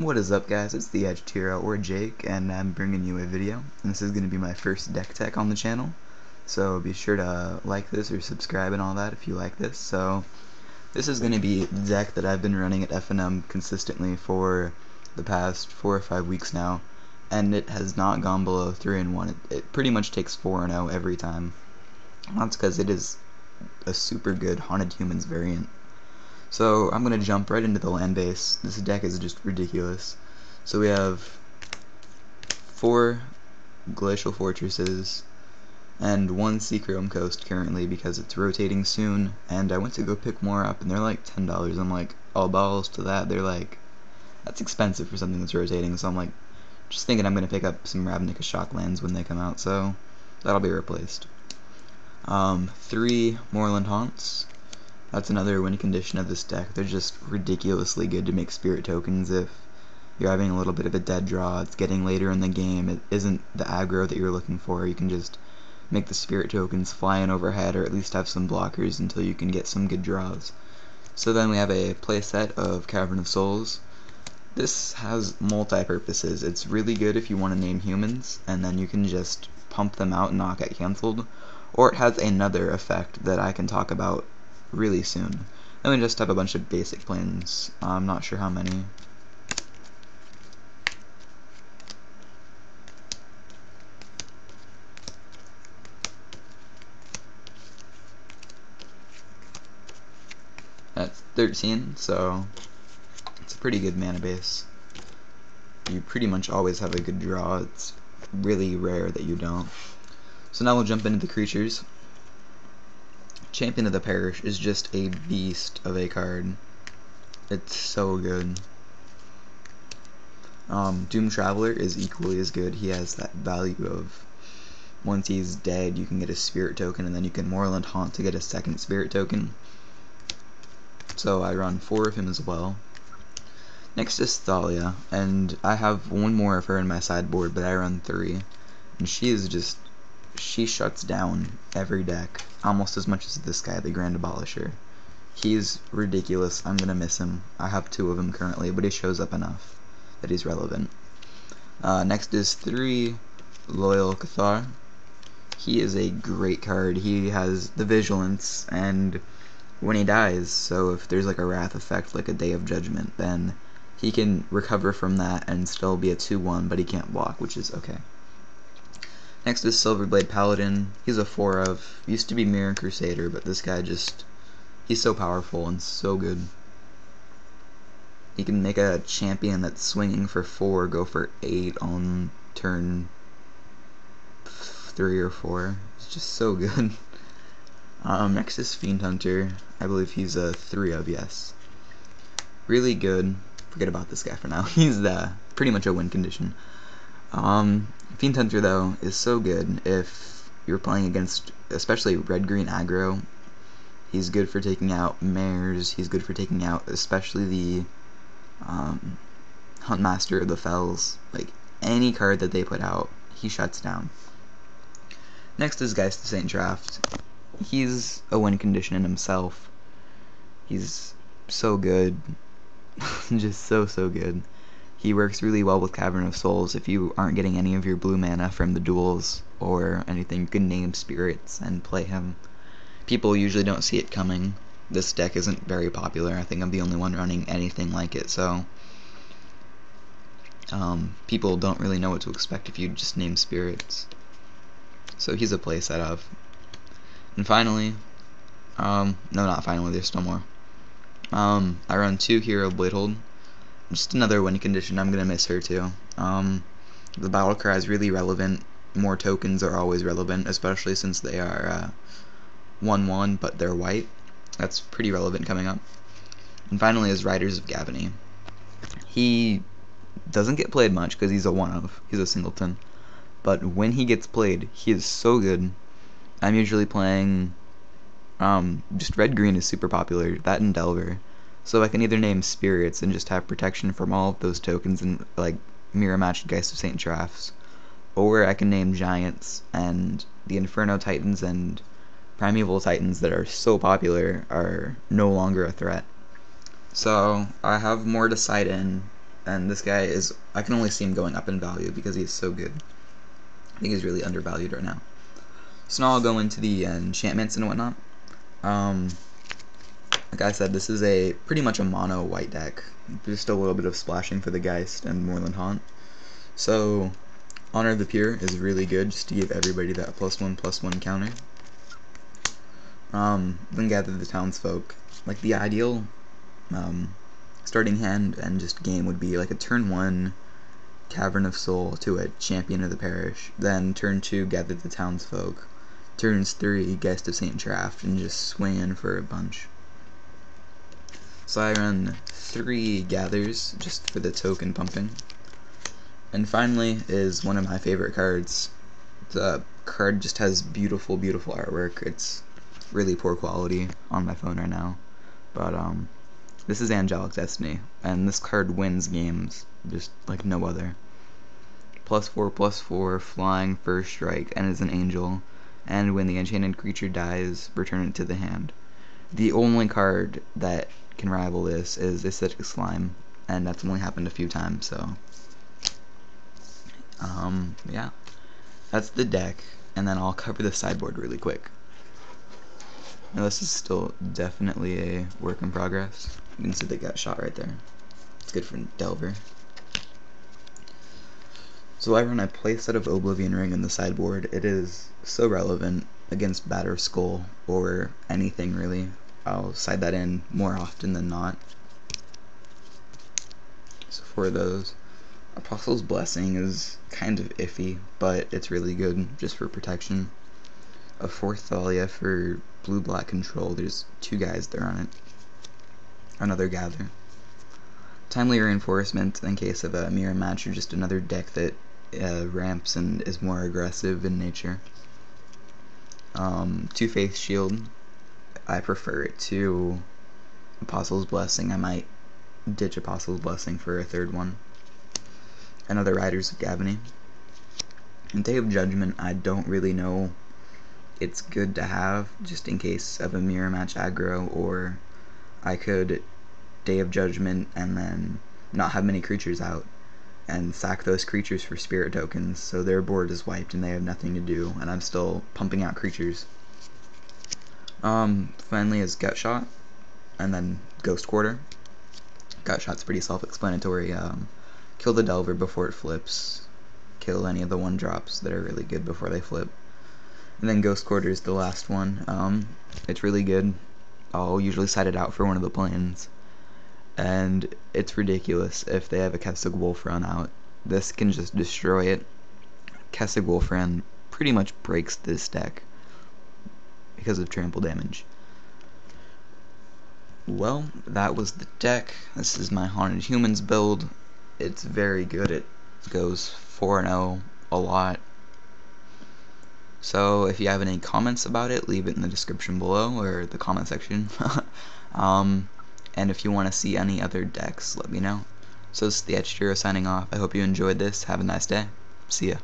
What is up, guys? It's the Edged Hero, or Jake, and I'm bringing you a video. And this is going to be my first deck tech on the channel, so be sure to like this or subscribe and all that if you like this. So this is going to be the deck that I've been running at FNM consistently for the past 4 or 5 weeks now, and it has not gone below 3-1. It pretty much takes 4-0 every time. That's because it is a super good Haunted Humans variant. So I'm going to jump right into the land base. This deck is just ridiculous. So we have 4 Glacial Fortresses and 1 Seachrome Coast currently because it's rotating soon, and I went to go pick more up and they're like $10. I'm like, all balls to that. They're like, that's expensive for something that's rotating, so I'm like, just thinking I'm going to pick up some Ravnica Shocklands when they come out, so that'll be replaced. 3 Moorland Haunts. That's another win condition of this deck. They're just ridiculously good to make spirit tokens if you're having a little bit of a dead draw, it's getting later in the game, it isn't the aggro that you're looking for. You can just make the spirit tokens fly in overhead, or at least have some blockers until you can get some good draws. So then we have a playset of Cavern of Souls. This has multi-purposes. It's really good if you want to name humans, and then you can just pump them out and not get cancelled. Or it has another effect that I can talk about really soon. Then we just have a bunch of basic planes. I'm not sure how many. That's 13, so it's a pretty good mana base. You pretty much always have a good draw. It's really rare that you don't. So now we'll jump into the creatures. Champion of the Parish is just a beast of a card. It's so good. Doom Traveler is equally as good. He has that value of once he's dead you can get a spirit token, and then you can Moorland Haunt to get a second spirit token. So I run 4 of him as well. Next is Thalia, and I have 1 more of her in my sideboard, but I run 3. And she shuts down every deck almost as much as this guy, the Grand Abolisher. He's ridiculous. I'm gonna miss him. I have 2 of him currently, but he shows up enough that he's relevant. Next is 3 Loyal Cathar. He is a great card. He has the Vigilance, and when he dies, so if there's like a Wrath effect, like a Day of Judgment, then he can recover from that and still be a 2-1, but he can't block, which is okay. Next is Silverblade Paladin. He's a 4 of. Used to be Mirror Crusader, but this guy he's so powerful and so good. He can make a champion that's swinging for 4 go for 8 on turn 3 or 4. It's just so good. Next is Fiend Hunter. I believe he's a 3 of, yes. Really good. Forget about this guy for now. He's pretty much a win condition. Fiend Hunter, though, is so good if you're playing against, especially red-green aggro. He's good for taking out mares. He's good for taking out especially the Huntmaster of the Fells. Like, any card that they put out, he shuts down. Next is Geist of St. Draft. He's a win condition in himself. He's so good. Just so good. He works really well with Cavern of Souls. If you aren't getting any of your blue mana from the duels or anything, you can name spirits and play him. People usually don't see it coming. This deck isn't very popular. I think I'm the only one running anything like it, so people don't really know what to expect if you just name spirits. So he's a playset of. And finally, no, not finally, there's still more. I run 2 Hero Bladehold. Just another win condition. I'm gonna miss her too. The battle cry is really relevant. More tokens are always relevant, especially since they are 1/1, but they're white. That's pretty relevant coming up. And finally is Riders of Gavony. He doesn't get played much because he's a 1 of. He's a singleton. But when he gets played, he is so good. I'm usually playing just red-green is super popular, that and Delver. So I can either name spirits and just have protection from all of those tokens and like mirror match Geist of St. Drafts, or I can name giants, and the Inferno Titans and Primeval Titans that are so popular are no longer a threat. So I have more to cite in and this guy is, I can only see him going up in value because he's so good. I think he's really undervalued right now. So now I'll go into the enchantments and whatnot. Like I said, this is pretty much a mono white deck. Just a little bit of splashing for the Geist and Moorland Haunt. So Honor of the Pure is really good just to give everybody that +1/+1 counter. Then Gather the Townsfolk. Like the ideal starting hand and just game would be like a turn 1 Cavern of Soul to a Champion of the Parish, then turn 2 Gather the Townsfolk, turns 3 Geist of St. Traft, and just swing in for a bunch. So I run 3 Gathers just for the token pumping. And finally is one of my favorite cards. The card just has beautiful, beautiful artwork. It's really poor quality on my phone right now. But this is Angelic Destiny, and this card wins games just like no other. +4/+4, flying, first strike, and is an angel. And when the enchanted creature dies, return it to the hand. The only card that can rival this is Acidic Slime, and that's only happened a few times, so yeah, that's the deck, and then I'll cover the sideboard really quick. Now this is still definitely a work in progress. You can see they got shot right there. It's good for Delver. So I run a playset of Oblivion Ring in the sideboard. It is so relevant against Batterskull or anything really. I'll side that in more often than not. So for those, Apostle's Blessing is kind of iffy, but it's really good just for protection. A 4th Thalia for blue-black control. There's 2 guys there on it. Another Gather. Timely Reinforcement in case of a mirror match or just another deck that ramps and is more aggressive in nature. 2 Faith Shield. I prefer it to Apostle's Blessing. I might ditch Apostle's Blessing for a 3rd one. Another Riders of Gavony. And Day of Judgment, I don't really know. It's good to have just in case of a mirror match aggro, or I could Day of Judgment and then not have many creatures out and sack those creatures for spirit tokens, so their board is wiped and they have nothing to do, and I'm still pumping out creatures. Finally is Gutshot, and then Ghost Quarter. Gutshot's pretty self-explanatory. Kill the Delver before it flips. Kill any of the 1-drops that are really good before they flip. And then Ghost Quarter is the last one. It's really good. I'll usually side it out for one of the planes. And it's ridiculous if they have a Kessig Wolfran out. This can just destroy it. Kessig Wolfran pretty much breaks this deck because of trample damage. Well, that was the deck. This is my Haunted Humans build. It's very good. It goes 4-0 a lot. So if you have any comments about it, leave it in the description below or the comment section. And if you want to see any other decks, let me know. So this is the Etched Hero signing off. I hope you enjoyed this. Have a nice day. See ya.